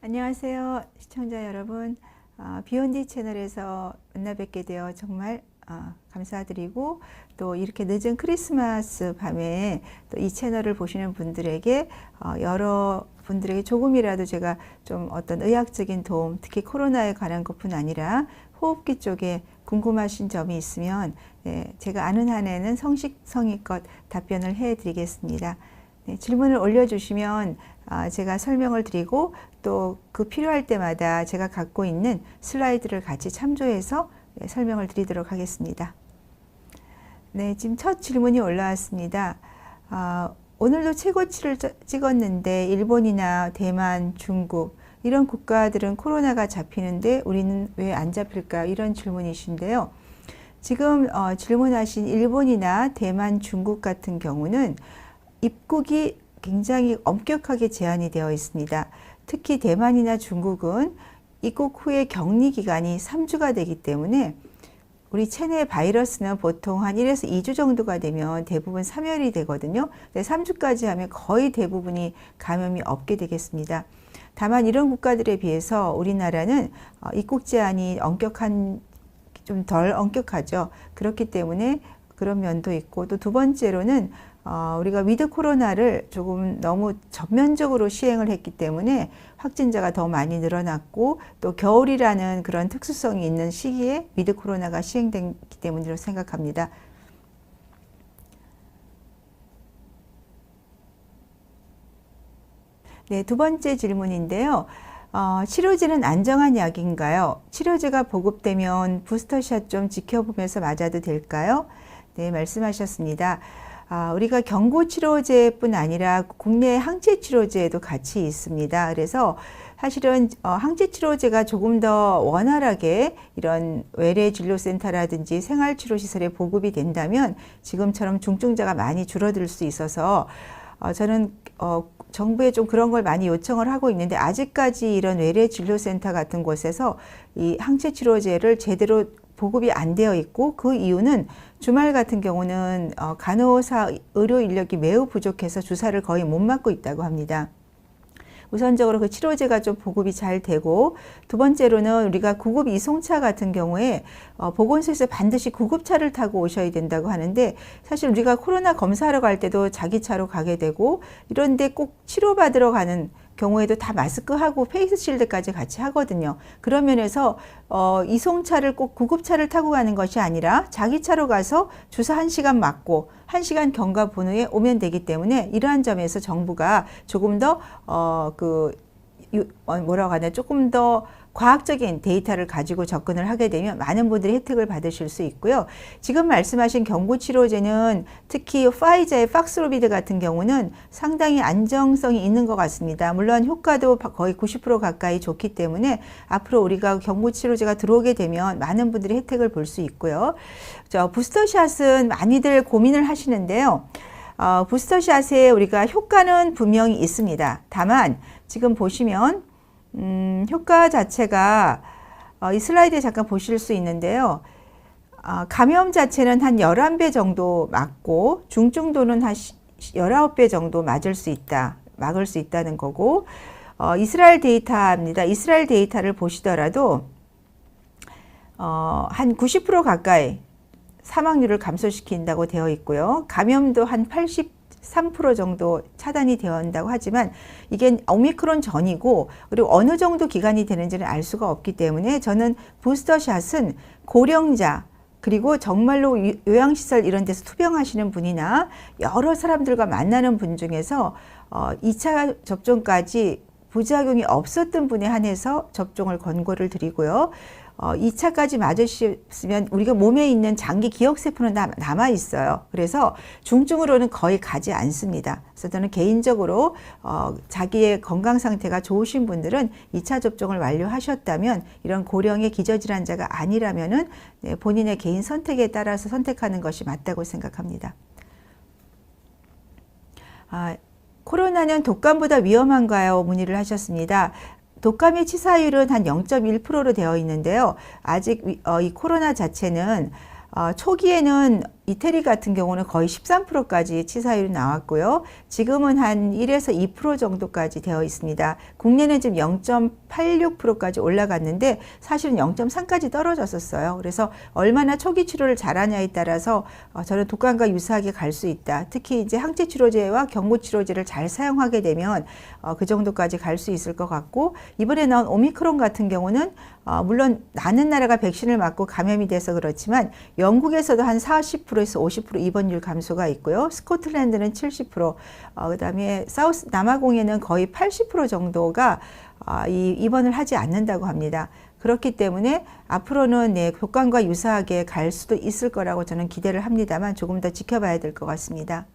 안녕하세요, 시청자 여러분. 비욘디 채널에서 만나 뵙게 되어 정말 감사드리고, 또 이렇게 늦은 크리스마스 밤에 또 이 채널을 보시는 분들에게 여러 분들에게 조금이라도 제가 좀 어떤 의학적인 도움, 특히 코로나에 관한 것뿐 아니라 호흡기 쪽에 궁금하신 점이 있으면 제가 아는 한에는 성의껏 답변을 해 드리겠습니다. 질문을 올려주시면 제가 설명을 드리고, 또 그 필요할 때마다 제가 갖고 있는 슬라이드를 같이 참조해서 설명을 드리도록 하겠습니다. 네, 지금 첫 질문이 올라왔습니다. 오늘도 최고치를 찍었는데 일본이나 대만, 중국 이런 국가들은 코로나가 잡히는데 우리는 왜 안 잡힐까? 이런 질문이신데요. 지금 질문하신 일본이나 대만, 중국 같은 경우는 입국이 굉장히 엄격하게 제한이 되어 있습니다. 특히 대만이나 중국은 입국 후에 격리 기간이 3주가 되기 때문에 우리 체내 바이러스는 보통 한 1에서 2주 정도가 되면 대부분 사멸이 되거든요. 3주까지 하면 거의 대부분이 감염이 없게 되겠습니다. 다만 이런 국가들에 비해서 우리나라는 입국 제한이 좀 덜 엄격하죠. 그렇기 때문에 그런 면도 있고, 또 두 번째로는 우리가 위드 코로나를 조금 너무 전면적으로 시행을 했기 때문에 확진자가 더 많이 늘어났고, 또 겨울이라는 그런 특수성이 있는 시기에 위드 코로나가 시행됐기 때문이라고 생각합니다. 네, 두 번째 질문인데요. 치료제는 안정한 약인가요? 치료제가 보급되면 부스터샷 좀 지켜보면서 맞아도 될까요? 네, 말씀하셨습니다. 우리가 경구치료제뿐 아니라 국내 항체치료제도 같이 있습니다. 그래서 사실은 항체치료제가 조금 더 원활하게 이런 외래진료센터라든지 생활치료시설에 보급이 된다면 지금처럼 중증자가 많이 줄어들 수 있어서 저는 정부에 좀 그런 걸 많이 요청을 하고 있는데, 아직까지 이런 외래진료센터 같은 곳에서 이 항체치료제를 제대로 보급이 안 되어 있고, 그 이유는 주말 같은 경우는 간호사 의료 인력이 매우 부족해서 주사를 거의 못 맞고 있다고 합니다. 우선적으로 그 치료제가 좀 보급이 잘 되고, 두 번째로는 우리가 구급 이송차 같은 경우에 보건소에서 반드시 구급차를 타고 오셔야 된다고 하는데, 사실 우리가 코로나 검사하러 갈 때도 자기 차로 가게 되고, 이런데 꼭 치료받으러 가는 경우에도 다 마스크하고 페이스 실드까지 같이 하거든요. 그런 면에서 이송차를 꼭 구급차를 타고 가는 것이 아니라 자기 차로 가서 주사 1시간 맞고 1시간 경과 본 후에 오면 되기 때문에, 이러한 점에서 정부가 조금 더 뭐라고 하나, 조금 더 과학적인 데이터를 가지고 접근을 하게 되면 많은 분들이 혜택을 받으실 수 있고요. 지금 말씀하신 경구치료제는 특히 파이자의 박스로비드 같은 경우는 상당히 안정성이 있는 것 같습니다. 물론 효과도 거의 90% 가까이 좋기 때문에 앞으로 우리가 경구치료제가 들어오게 되면 많은 분들이 혜택을 볼 수 있고요. 부스터샷은 많이들 고민을 하시는데요. 부스터샷에 우리가 효과는 분명히 있습니다. 다만 지금 보시면 효과 자체가 이 슬라이드에 잠깐 보실 수 있는데요. 감염 자체는 한 11배 정도 맞고, 중증도는 한 19배 정도 막을 수 있다는 거고, 이스라엘 데이터입니다. 이스라엘 데이터를 보시더라도 한 90% 가까이 사망률을 감소시킨다고 되어 있고요. 감염도 한 83% 정도 차단이 되어 온다고 하지만, 이게 오미크론 전이고, 그리고 어느 정도 기간이 되는지는 알 수가 없기 때문에 저는 부스터샷은 고령자, 그리고 정말로 요양시설 이런 데서 투병하시는 분이나 여러 사람들과 만나는 분 중에서 2차 접종까지 부작용이 없었던 분에 한해서 접종을 권고를 드리고요. 2차까지 맞으셨으면 우리가 몸에 있는 장기 기억세포는 남아 있어요. 그래서 중증으로는 거의 가지 않습니다. 그래서 저는 개인적으로 자기의 건강 상태가 좋으신 분들은 2차 접종을 완료하셨다면, 이런 고령의 기저질환자가 아니라면은 본인의 개인 선택에 따라서 선택하는 것이 맞다고 생각합니다. 코로나는 독감보다 위험한가요? 문의를 하셨습니다. 독감의 치사율은 한 0.1%로 되어 있는데요. 아직 이 코로나 자체는 초기에는 이태리 같은 경우는 거의 13%까지 치사율이 나왔고요. 지금은 한 1에서 2% 정도까지 되어 있습니다. 국내는 지금 0.86%까지 올라갔는데 사실은 0.3까지 떨어졌었어요. 그래서 얼마나 초기 치료를 잘하냐에 따라서 저는 독감과 유사하게 갈 수 있다. 특히 이제 항체 치료제와 경구 치료제를 잘 사용하게 되면 그 정도까지 갈 수 있을 것 같고, 이번에 나온 오미크론 같은 경우는 물론 많은 나라가 백신을 맞고 감염이 돼서 그렇지만 영국에서도 한 40%에서 50% 입원율 감소가 있고요. 스코틀랜드는 70%, 그다음에 남아공에는 거의 80% 정도가 입원을 하지 않는다고 합니다. 그렇기 때문에 앞으로는 독감과 유사하게 갈 수도 있을 거라고 저는 기대를 합니다만 조금 더 지켜봐야 될 것 같습니다.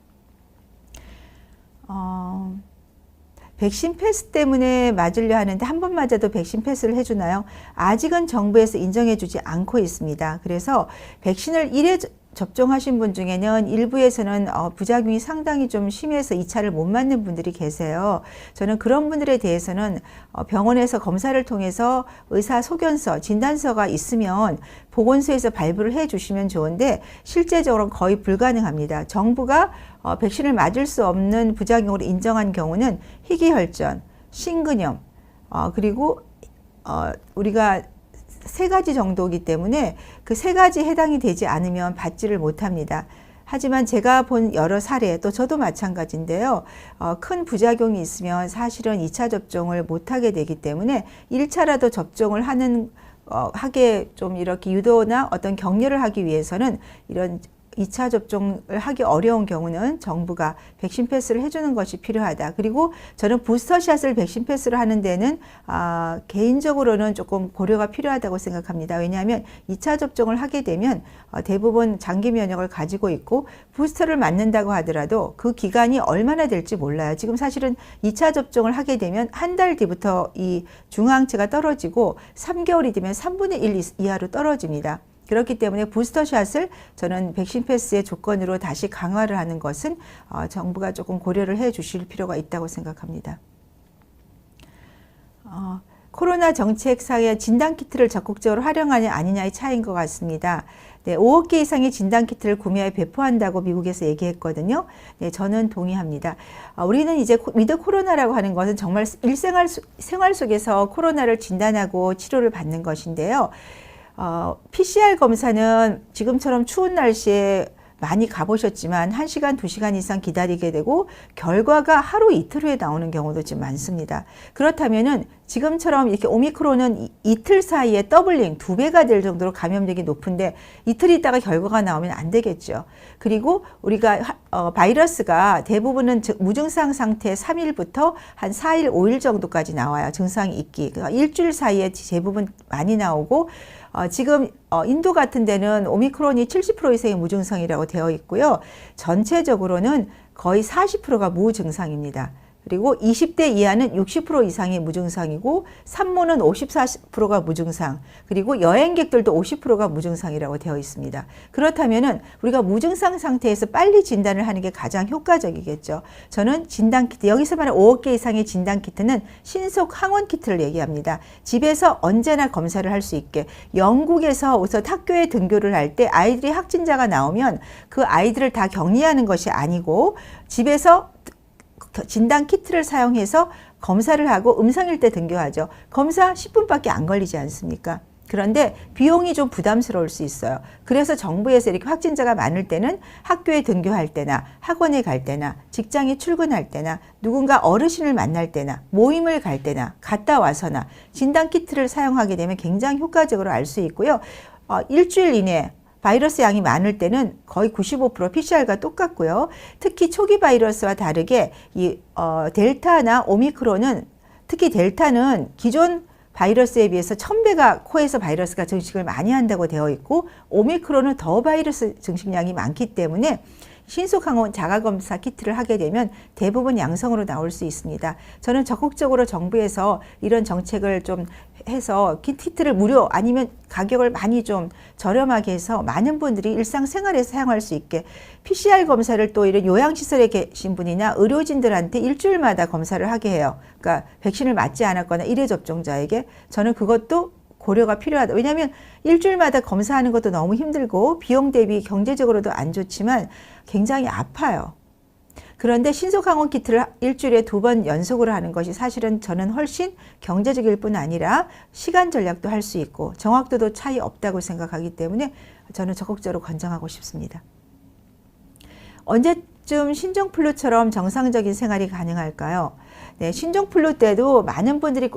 백신 패스 때문에 맞으려 하는데 한 번 맞아도 백신 패스를 해주나요? 아직은 정부에서 인정해주지 않고 있습니다. 그래서 백신을 1회 접종하신 분 중에는 일부에서는 부작용이 상당히 좀 심해서 2차를 못 맞는 분들이 계세요. 저는 그런 분들에 대해서는 병원에서 검사를 통해서 의사 소견서, 진단서가 있으면 보건소에서 발부를 해 주시면 좋은데 실제적으로는 거의 불가능합니다. 정부가 백신을 맞을 수 없는 부작용으로 인정한 경우는 희귀혈전, 심근염, 그리고 우리가 3가지 정도이기 때문에 그 3가지 해당이 되지 않으면 받지를 못합니다. 하지만 제가 본 여러 사례, 또 저도 마찬가지인데요. 큰 부작용이 있으면 사실은 2차 접종을 못하게 되기 때문에 1차라도 접종을 하게 좀 이렇게 유도나 어떤 격려를 하기 위해서는 이런 2차 접종을 하기 어려운 경우는 정부가 백신 패스를 해주는 것이 필요하다. 그리고 저는 부스터샷을 백신 패스를 하는 데는 개인적으로는 조금 고려가 필요하다고 생각합니다. 왜냐하면 2차 접종을 하게 되면 대부분 장기 면역을 가지고 있고 부스터를 맞는다고 하더라도 그 기간이 얼마나 될지 몰라요. 지금 사실은 2차 접종을 하게 되면 한 달 뒤부터 이 중화항체가 떨어지고 3개월이 되면 3분의 1 이하로 떨어집니다. 그렇기 때문에 부스터샷을 저는 백신 패스의 조건으로 다시 강화를 하는 것은 정부가 조금 고려를 해 주실 필요가 있다고 생각합니다. 코로나 정책상의 진단키트를 적극적으로 활용하냐 아니냐의 차이인 것 같습니다. 네, 5억 개 이상의 진단키트를 구매해 배포한다고 미국에서 얘기했거든요. 네, 저는 동의합니다. 우리는 이제 위드 코로나라고 하는 것은 정말 생활 속에서 코로나를 진단하고 치료를 받는 것인데요. PCR 검사는 지금처럼 추운 날씨에 많이 가보셨지만 1시간, 2시간 이상 기다리게 되고 결과가 하루 이틀 후에 나오는 경우도 좀 많습니다. 그렇다면은 지금처럼 이렇게 오미크론은 이틀 사이에 더블링 2배가 될 정도로 감염력이 높은데 이틀 있다가 결과가 나오면 안 되겠죠. 그리고 우리가 바이러스가 대부분은 무증상 상태 3일부터 한 4일, 5일 정도까지 나와요. 증상이 있기. 그러니까 일주일 사이에 대부분 많이 나오고 지금 인도 같은 데는 오미크론이 70% 이상의 무증상이라고 되어 있고요. 전체적으로는 거의 40%가 무증상입니다. 그리고 20대 이하는 60% 이상이 무증상이고 산모는 54%가 무증상, 그리고 여행객들도 50%가 무증상이라고 되어 있습니다. 그렇다면은 우리가 무증상 상태에서 빨리 진단을 하는 게 가장 효과적이겠죠. 저는 진단키트, 여기서 말하는 5억 개 이상의 진단키트는 신속 항원키트를 얘기합니다. 집에서 언제나 검사를 할 수 있게. 영국에서 우선 학교에 등교를 할 때 아이들이 확진자가 나오면 그 아이들을 다 격리하는 것이 아니고 집에서 진단 키트를 사용해서 검사를 하고 음성일 때 등교하죠. 검사 10분밖에 안 걸리지 않습니까? 그런데 비용이 좀 부담스러울 수 있어요. 그래서 정부에서 이렇게 확진자가 많을 때는 학교에 등교할 때나 학원에 갈 때나 직장에 출근할 때나 누군가 어르신을 만날 때나 모임을 갈 때나 갔다 와서나 진단 키트를 사용하게 되면 굉장히 효과적으로 알 수 있고요. 일주일 이내 바이러스 양이 많을 때는 거의 95% PCR과 똑같고요. 특히 초기 바이러스와 다르게 이 델타나 오미크론은, 특히 델타는 기존 바이러스에 비해서 1000배가 코에서 바이러스가 증식을 많이 한다고 되어 있고 오미크론은 더 바이러스 증식량이 많기 때문에 신속항원 자가검사 키트를 하게 되면 대부분 양성으로 나올 수 있습니다. 저는 적극적으로 정부에서 이런 정책을 좀 해서 키트를 무료 아니면 가격을 많이 좀 저렴하게 해서 많은 분들이 일상생활에서 사용할 수 있게, PCR 검사를 또 이런 요양시설에 계신 분이나 의료진들한테 일주일마다 검사를 하게 해요. 그러니까 백신을 맞지 않았거나 1회 접종자에게. 저는 그것도 고려가 필요하다. 왜냐하면 일주일마다 검사하는 것도 너무 힘들고 비용 대비 경제적으로도 안 좋지만 굉장히 아파요. 그런데 신속항원 키트를 일주일에 2번 연속으로 하는 것이 사실은 저는 훨씬 경제적일 뿐 아니라 시간 전략도 할 수 있고 정확도도 차이 없다고 생각하기 때문에 저는 적극적으로 권장하고 싶습니다. 언제쯤 신종플루처럼 정상적인 생활이 가능할까요? 네, 신종플루 때도 많은 분들이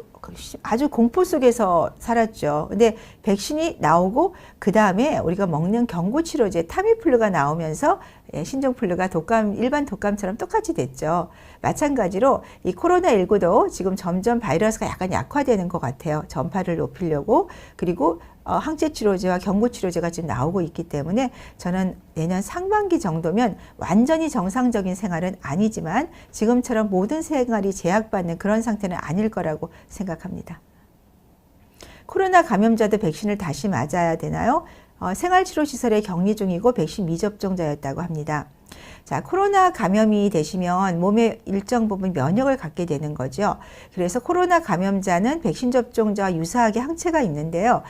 아주 공포 속에서 살았죠. 근데 백신이 나오고 그 다음에 우리가 먹는 경구치료제 타미플루가 나오면서 신종플루가 일반 독감처럼 똑같이 됐죠. 마찬가지로 이 코로나19도 지금 점점 바이러스가 약간 약화되는 것 같아요. 전파를 높이려고. 그리고 항체치료제와 경구치료제가 지금 나오고 있기 때문에 저는 내년 상반기 정도면 완전히 정상적인 생활은 아니지만 지금처럼 모든 생활이 제약받는 그런 상태는 아닐 거라고 생각합니다. 코로나 감염자도 백신을 다시 맞아야 되나요? 생활치료시설에 격리 중이고 백신 미접종자였다고 합니다. 자, 코로나 감염이 되시면 몸의 일정 부분 면역을 갖게 되는 거죠. 그래서 코로나 감염자는 백신 접종자와 유사하게 항체가 있는데요.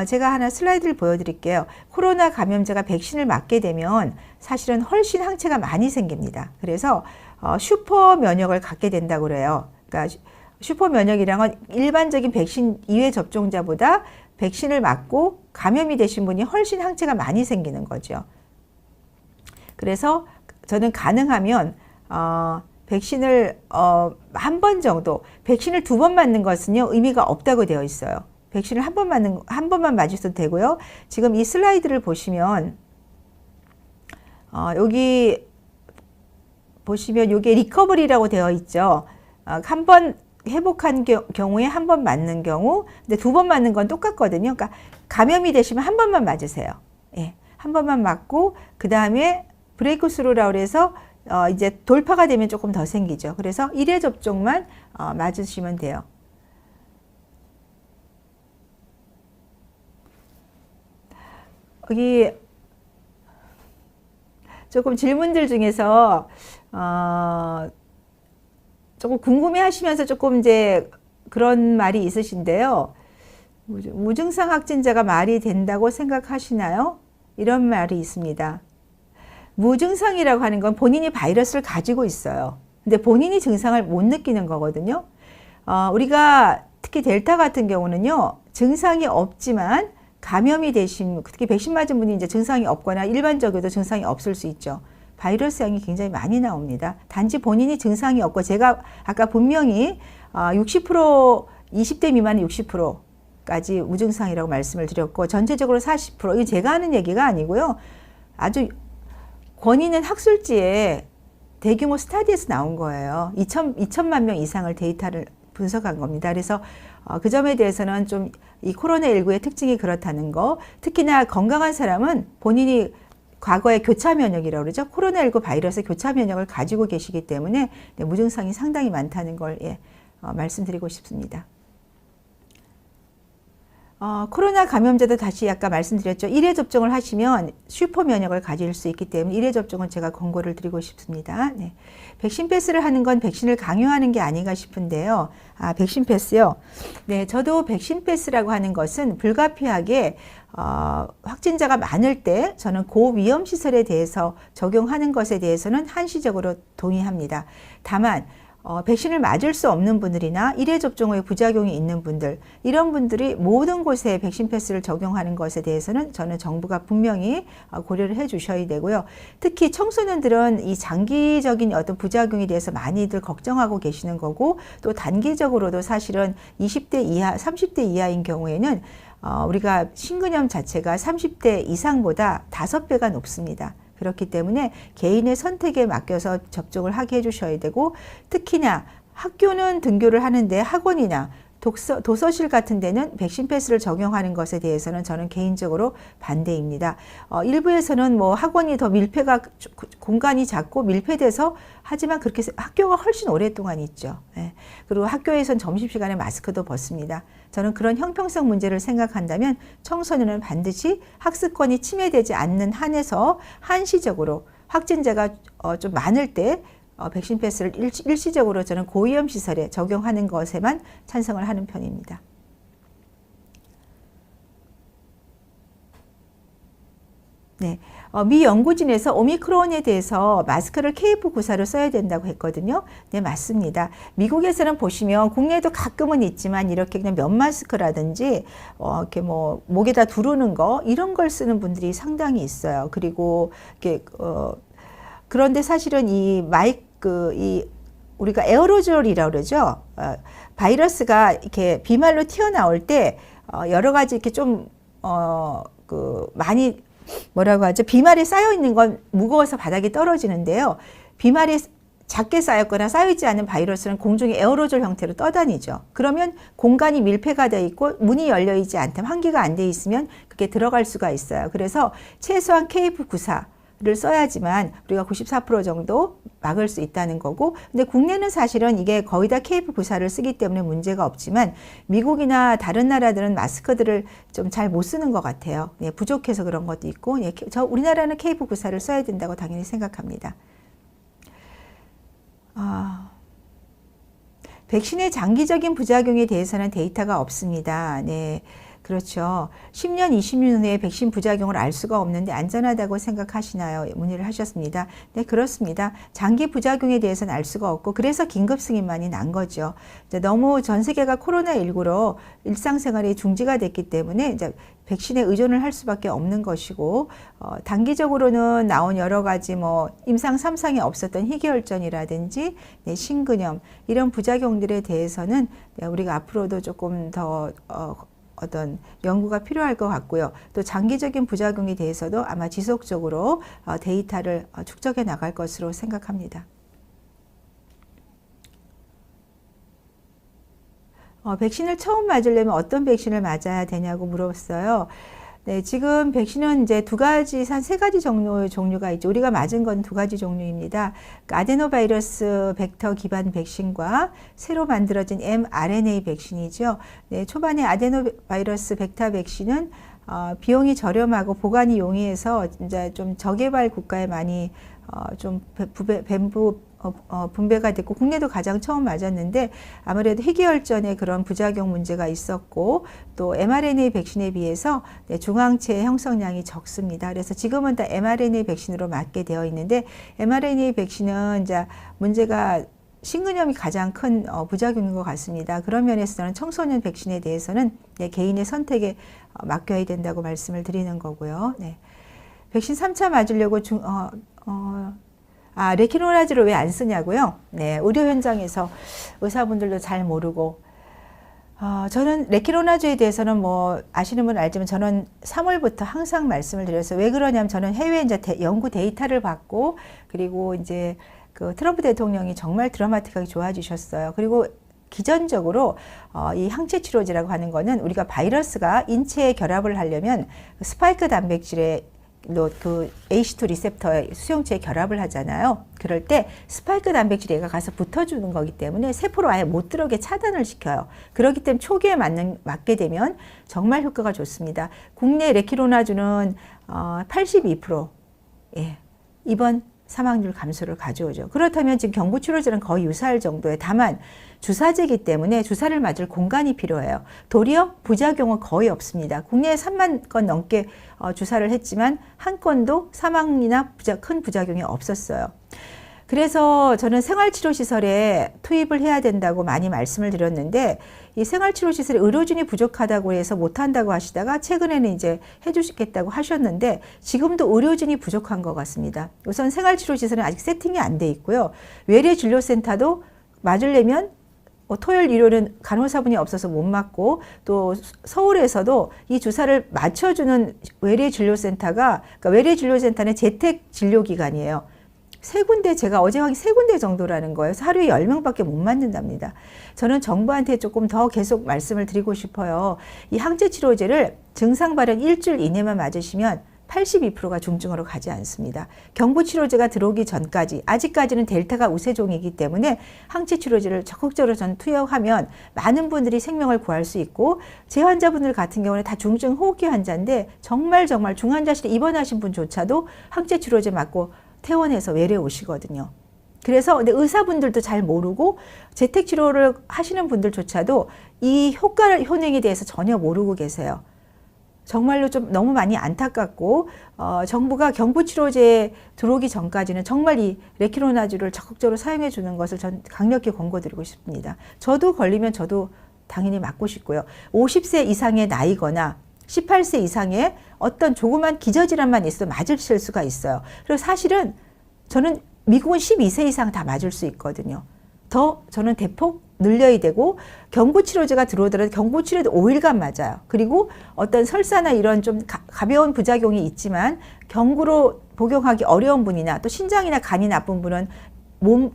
제가 하나 슬라이드를 보여드릴게요. 코로나 감염자가 백신을 맞게 되면 사실은 훨씬 항체가 많이 생깁니다. 그래서 슈퍼 면역을 갖게 된다고 그래요. 그러니까 슈퍼 면역이란 건 일반적인 백신 2회 접종자보다 백신을 맞고 감염이 되신 분이 훨씬 항체가 많이 생기는 거죠. 그래서 저는 가능하면 백신을 한 번 정도, 백신을 2번 맞는 것은요 의미가 없다고 되어 있어요. 백신을 한 번만 맞으셔도 되고요. 지금 이 슬라이드를 보시면 여기 보시면 이게 리커버리라고 되어 있죠. 한 번 회복한 경우에 한 번 맞는 경우, 근데 2번 맞는 건 똑같거든요. 그러니까 감염이 되시면 한 번만 맞으세요. 예, 한 번만 맞고 그 다음에 브레이크 스루라고 해서 이제 돌파가 되면 조금 더 생기죠. 그래서 1회 접종만 맞으시면 돼요. 여기 조금 질문들 중에서 조금 궁금해 하시면서 조금 이제 그런 말이 있으신데요. 무증상 확진자가 말이 된다고 생각하시나요? 이런 말이 있습니다. 무증상이라고 하는 건 본인이 바이러스를 가지고 있어요. 근데 본인이 증상을 못 느끼는 거거든요. 우리가 특히 델타 같은 경우는요, 증상이 없지만 감염이 되신, 특히 백신 맞은 분이 이제 증상이 없거나 일반적으로도 증상이 없을 수 있죠. 바이러스 양이 굉장히 많이 나옵니다. 단지 본인이 증상이 없고, 제가 아까 분명히 60%, 20대 미만은 60%까지 무증상이라고 말씀을 드렸고, 전체적으로 40%, 이게 제가 하는 얘기가 아니고요. 아주 권위 있는 학술지에 대규모 스터디에서 나온 거예요. 2천만 명 이상을 데이터를 분석한 겁니다. 그래서 그 점에 대해서는 좀 이 코로나19의 특징이 그렇다는 거, 특히나 건강한 사람은 본인이 과거에 교차 면역이라고 그러죠. 코로나19 바이러스 교차 면역을 가지고 계시기 때문에 무증상이 상당히 많다는 걸 말씀드리고 싶습니다. 코로나 감염자도 다시 아까 말씀드렸죠. 1회 접종을 하시면 슈퍼 면역을 가질 수 있기 때문에 1회 접종은 제가 권고를 드리고 싶습니다. 네. 백신 패스를 하는 건 백신을 강요하는 게 아닌가 싶은데요. 백신 패스요. 네, 저도 백신 패스라고 하는 것은 불가피하게 확진자가 많을 때 저는 고위험 시설에 대해서 적용하는 것에 대해서는 한시적으로 동의합니다. 다만 백신을 맞을 수 없는 분들이나 1회 접종 후에 부작용이 있는 분들, 이런 분들이 모든 곳에 백신 패스를 적용하는 것에 대해서는 저는 정부가 분명히 고려를 해 주셔야 되고요. 특히 청소년들은 이 장기적인 어떤 부작용에 대해서 많이들 걱정하고 계시는 거고, 또 단기적으로도 사실은 20대 이하, 30대 이하인 경우에는 우리가 신근염 자체가 30대 이상보다 5배가 높습니다. 그렇기 때문에 개인의 선택에 맡겨서 접종을 하게 해주셔야 되고, 특히나 학교는 등교를 하는데 학원이나 도서실 같은 데는 백신 패스를 적용하는 것에 대해서는 저는 개인적으로 반대입니다. 일부에서는 뭐 학원이 더 공간이 작고 밀폐돼서 하지만 그렇게 학교가 훨씬 오랫동안 있죠. 네. 그리고 학교에선 점심시간에 마스크도 벗습니다. 저는 그런 형평성 문제를 생각한다면 청소년은 반드시 학습권이 침해되지 않는 한에서 한시적으로 확진자가 좀 많을 때 백신 패스를 일시적으로 저는 고위험 시설에 적용하는 것에만 찬성을 하는 편입니다. 네. 미 연구진에서 오미크론에 대해서 마스크를 KF94를 써야 된다고 했거든요. 네, 맞습니다. 미국에서는 보시면 국내에도 가끔은 있지만 이렇게 그냥 면 마스크라든지 이렇게 뭐 목에다 두르는 거 이런 걸 쓰는 분들이 상당히 있어요. 그리고 이렇게 그런데 사실은 이 우리가 에어로졸이라고 그러죠. 바이러스가 이렇게 비말로 튀어나올 때 여러 가지 이렇게 좀 많이 뭐라고 하죠? 비말이 쌓여 있는 건 무거워서 바닥에 떨어지는데요. 비말이 작게 쌓였거나 쌓여있지 않은 바이러스는 공중에 에어로졸 형태로 떠다니죠. 그러면 공간이 밀폐가 되어 있고 문이 열려 있지 않다면 환기가 안 돼 있으면 그게 들어갈 수가 있어요. 그래서 최소한 KF94를 써야지만 우리가 94% 정도 막을 수 있다는 거고, 근데 국내는 사실은 이게 거의 다 KF94를 쓰기 때문에 문제가 없지만 미국이나 다른 나라들은 마스크들을 좀 잘 못 쓰는 것 같아요. 예, 부족해서 그런 것도 있고, 예, 우리나라는 KF94를 써야 된다고 당연히 생각합니다. 백신의 장기적인 부작용에 대해서는 데이터가 없습니다. 네. 그렇죠. 10년, 20년 후에 백신 부작용을 알 수가 없는데 안전하다고 생각하시나요? 문의를 하셨습니다. 네, 그렇습니다. 장기 부작용에 대해서는 알 수가 없고 그래서 긴급 승인만이 난 거죠. 너무 전 세계가 코로나19로 일상생활이 중지가 됐기 때문에 이제 백신에 의존을 할 수밖에 없는 것이고, 단기적으로는 나온 여러 가지 뭐 임상 3상에 없었던 희귀혈전이라든지 신근염 이런 부작용들에 대해서는 우리가 앞으로도 조금 더 어떤 연구가 필요할 것 같고요. 또 장기적인 부작용에 대해서도 아마 지속적으로 데이터를 축적해 나갈 것으로 생각합니다. 백신을 처음 맞으려면 어떤 백신을 맞아야 되냐고 물었어요. 네, 지금 백신은 이제 한 세 가지 정도의 종류가 있죠. 우리가 맞은 건 두 가지 종류입니다. 아데노바이러스 벡터 기반 백신과 새로 만들어진 mRNA 백신이죠. 네, 초반에 아데노바이러스 벡터 백신은 비용이 저렴하고 보관이 용이해서 이제 좀 저개발 국가에 많이 좀 분배가 됐고 국내도 가장 처음 맞았는데 아무래도 희귀혈전에 그런 부작용 문제가 있었고 또 mRNA 백신에 비해서 중항체 형성량이 적습니다. 그래서 지금은 다 mRNA 백신으로 맞게 되어 있는데 mRNA 백신은 이제 문제가 신근염이 가장 큰 부작용인 것 같습니다. 그런 면에서는 청소년 백신에 대해서는 개인의 선택에 맡겨야 된다고 말씀을 드리는 거고요. 네. 백신 3차 맞으려고 레키노라즈를 왜 안 쓰냐고요? 네, 의료 현장에서 의사분들도 잘 모르고, 저는 레키노라즈에 대해서는 뭐 아시는 분은 알지만 저는 3월부터 항상 말씀을 드려서 왜 그러냐면 저는 해외 이제 연구 데이터를 받고 그리고 이제 그 트럼프 대통령이 정말 드라마틱하게 좋아지셨어요. 그리고 기전적으로 이 항체 치료제라고 하는 거는 우리가 바이러스가 인체에 결합을 하려면 스파이크 단백질에 그 H2 리셉터의 수용체에 결합을 하잖아요. 그럴 때 스파이크 단백질이 얘가 가서 붙어주는 거기 때문에 세포로 아예 못 들어오게 차단을 시켜요. 그렇기 때문에 초기에 맞게 되면 정말 효과가 좋습니다. 국내 레키노라즈는 82% 예, 입원 사망률 감소를 가져오죠. 그렇다면 지금 경부치료제는 거의 유사할 정도에 다만 주사제이기 때문에 주사를 맞을 공간이 필요해요. 도리어 부작용은 거의 없습니다. 국내에 3만 건 넘게 주사를 했지만 한 건도 사망이나 큰 부작용이 없었어요. 그래서 저는 생활치료시설에 투입을 해야 된다고 많이 말씀을 드렸는데 이 생활치료시설에 의료진이 부족하다고 해서 못한다고 하시다가 최근에는 이제 해주시겠다고 하셨는데 지금도 의료진이 부족한 것 같습니다. 우선 생활치료시설은 아직 세팅이 안 돼 있고요. 외래진료센터도 맞으려면 토요일 일요일은 간호사분이 없어서 못 맞고 또 서울에서도 이 주사를 맞춰주는 외래진료센터가 그러니까 외래진료센터는 재택진료기관이에요. 세 군데 제가 어제 확인 세 군데 정도라는 거예요. 그래서 하루에 10명밖에 못 맞는답니다. 저는 정부한테 조금 더 계속 말씀을 드리고 싶어요. 이 항체 치료제를 증상 발현 일주일 이내만 맞으시면 82%가 중증으로 가지 않습니다. 경부치료제가 들어오기 전까지 아직까지는 델타가 우세종이기 때문에 항체 치료제를 적극적으로 전 투여하면 많은 분들이 생명을 구할 수 있고 제 환자분들 같은 경우는 다 중증 호흡기 환자인데 정말 중환자실에 입원하신 분조차도 항체 치료제 맞고 퇴원해서 외래 오시거든요. 그래서 근데 의사분들도 잘 모르고 재택치료를 하시는 분들조차도 이 효능에 대해서 전혀 모르고 계세요. 정말로 좀 너무 많이 안타깝고 정부가 경부치료제에 들어오기 전까지는 정말 이 레키로나주를 적극적으로 사용해 주는 것을 전 강력히 권고드리고 싶습니다. 저도 걸리면 저도 당연히 맞고 싶고요. 50세 이상의 나이거나 18세 이상의 어떤 조그만 기저질환만 있어 맞으실 수가 있어요. 그리고 사실은 저는 미국은 12세 이상 다 맞을 수 있거든요. 더 저는 대폭 늘려야 되고 경구치료제가 들어오더라도 경구치료도 5일간 맞아요. 그리고 어떤 설사나 이런 좀 가벼운 부작용이 있지만 경구로 복용하기 어려운 분이나 또 신장이나 간이 나쁜 분은 못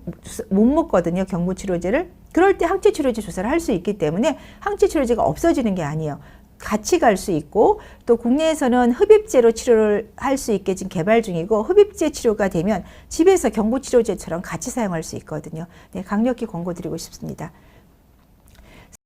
먹거든요. 경구치료제를. 그럴 때 항체치료제 주사를 할 수 있기 때문에 항체치료제가 없어지는 게 아니에요. 같이 갈 수 있고 또 국내에서는 흡입제로 치료를 할 수 있게 지금 개발 중이고 흡입제 치료가 되면 집에서 경구치료제처럼 같이 사용할 수 있거든요. 네, 강력히 권고드리고 싶습니다.